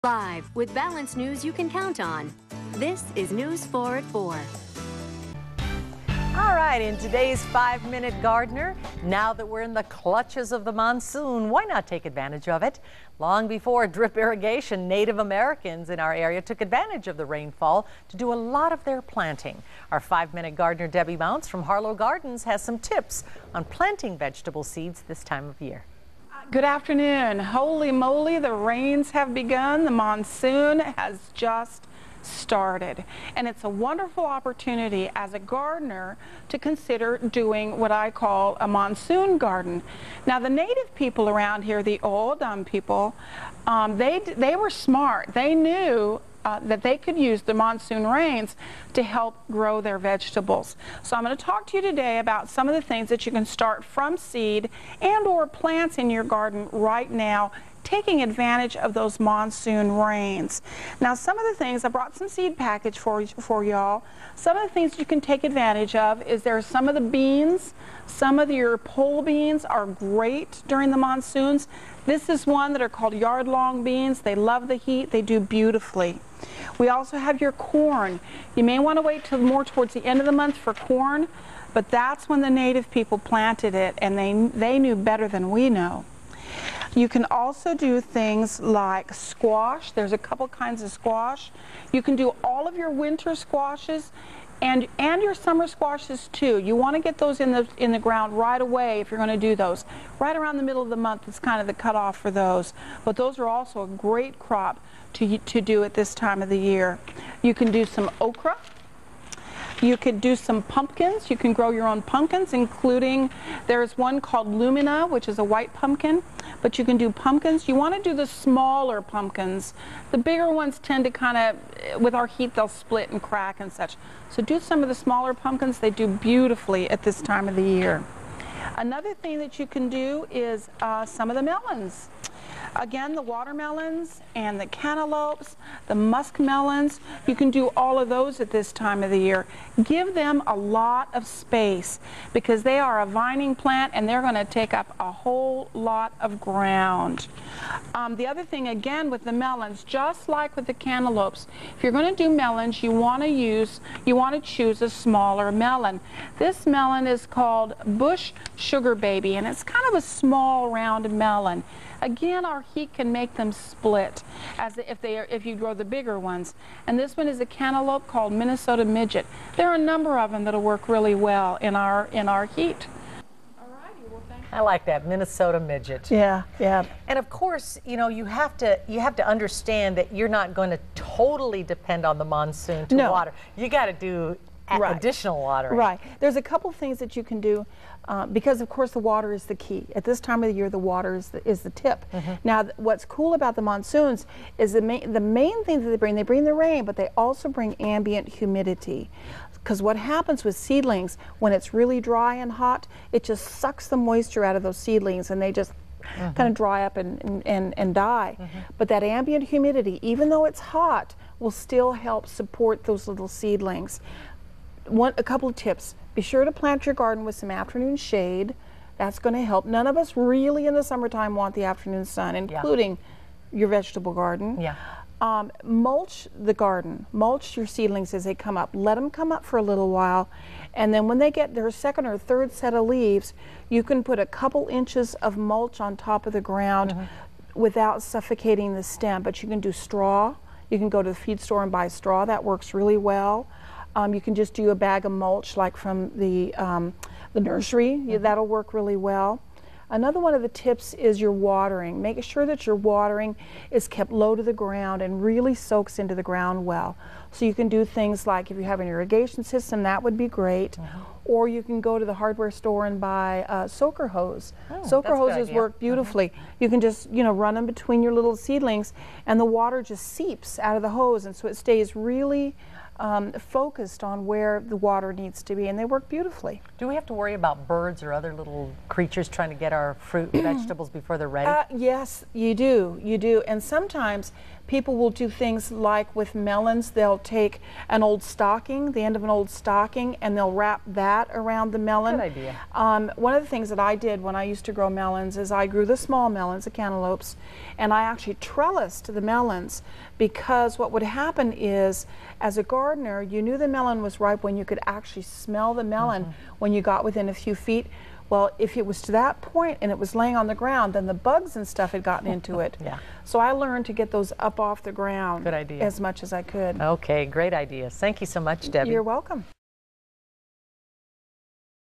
Live with balanced news you can count on. This is News 4 at 4. All right, in today's 5-Minute Gardener, now that we're in the clutches of the monsoon, why not take advantage of it? Long before drip irrigation, Native Americans in our area took advantage of the rainfall to do a lot of their planting. Our 5-Minute Gardener, Debbie Mounts from Harlow Gardens, has some tips on planting vegetable seeds this time of year. Good afternoon. Holy moly, the rains have begun. The monsoon has just started. And it's a wonderful opportunity as a gardener to consider doing what I call a monsoon garden. Now, the native people around here, the old people, they were smart. They knew that they could use the monsoon rains to help grow their vegetables. So I'm going to talk to you today about some of the things that you can start from seed and or plants in your garden right now, taking advantage of those monsoon rains. Now, some of the things, I brought some seed package for y'all. Some of the things you can take advantage of is there's some of the beans. Some of your pole beans are great during the monsoons. This is one that are called yard-long beans. They love the heat. They do beautifully. We also have your corn. You may want to wait till more towards the end of the month for corn, but that's when the native people planted it, and they knew better than we know. You can also do things like squash. There's a couple kinds of squash. You can do all of your winter squashes and your summer squashes too. You want to get those in the ground right away if you're going to do those. Right around the middle of the month is kind of the cutoff for those. But those are also a great crop to do at this time of the year. You can do some okra. You could do some pumpkins. You can grow your own pumpkins, including, there's one called Lumina, which is a white pumpkin, but you can do pumpkins. You want to do the smaller pumpkins. The bigger ones tend to kind of, with our heat, they'll split and crack and such. So do some of the smaller pumpkins. They do beautifully at this time of the year. Another thing that you can do is some of the melons. Again, the watermelons and the cantaloupes, the muskmelons, you can do all of those at this time of the year. Give them a lot of space because they are a vining plant and they're going to take up a whole lot of ground. The other thing, again, with the melons, just like with the cantaloupes, if you're going to do melons, you want to choose a smaller melon. This melon is called Bush Sugar Baby, and it's kind of a small, round melon. Again, our heat can make them split if you grow the bigger ones. And this one is a cantaloupe called Minnesota Midget. There are a number of them that'll work really well in our heat. Alrighty, well, thank you. I like that, Minnesota Midget. Yeah, yeah. And of course, you know, you have to understand that you're not going to totally depend on the monsoon to water. You got to do additional watering. Right. There's a couple things that you can do because, of course, the water is the key. At this time of the year, the water is the tip. Now, what's cool about the monsoons is the main thing that they bring the rain, but they also bring ambient humidity. Because what happens with seedlings, when it's really dry and hot, it just sucks the moisture out of those seedlings, and they just kind of dry up and die. But that ambient humidity, even though it's hot, will still help support those little seedlings. A couple of tips. Be sure to plant your garden with some afternoon shade. That's going to help. None of us really in the summertime want the afternoon sun, including your vegetable garden. Mulch the garden. Mulch your seedlings as they come up. Let them come up for a little while, and then when they get their second or third set of leaves, you can put a couple inches of mulch on top of the ground without suffocating the stem. But you can do straw. You can go to the feed store and buy straw. That works really well. You can just do a bag of mulch like from the nursery. That'll work really well. Another one of the tips is your watering. Make sure that your watering is kept low to the ground and really soaks into the ground well. So you can do things like, if you have an irrigation system, that would be great. Or you can go to the hardware store and buy a soaker hose. Soaker hoses work beautifully. You can just, run them between your little seedlings, and the water just seeps out of the hose, and so it stays really focused on where the water needs to be, and they work beautifully. Do we have to worry about birds or other little creatures trying to get our fruit and vegetables before they're ready? Yes, you do. You do. And sometimes People will do things like with melons, they'll take an old stocking, the end of an old stocking, and they'll wrap that around the melon. Good idea. One of the things that I did when I used to grow melons is I grew the small melons, the cantaloupes, and I actually trellised the melons, because what would happen is, as a gardener, you knew the melon was ripe when you could actually smell the melon when you got within a few feet. Well, if it was to that point and it was laying on the ground, then the bugs and stuff had gotten into it. Yeah. So I learned to get those up off the ground. Good idea. As much as I could. Okay, great ideas. Thank you so much, Debbie. You're welcome.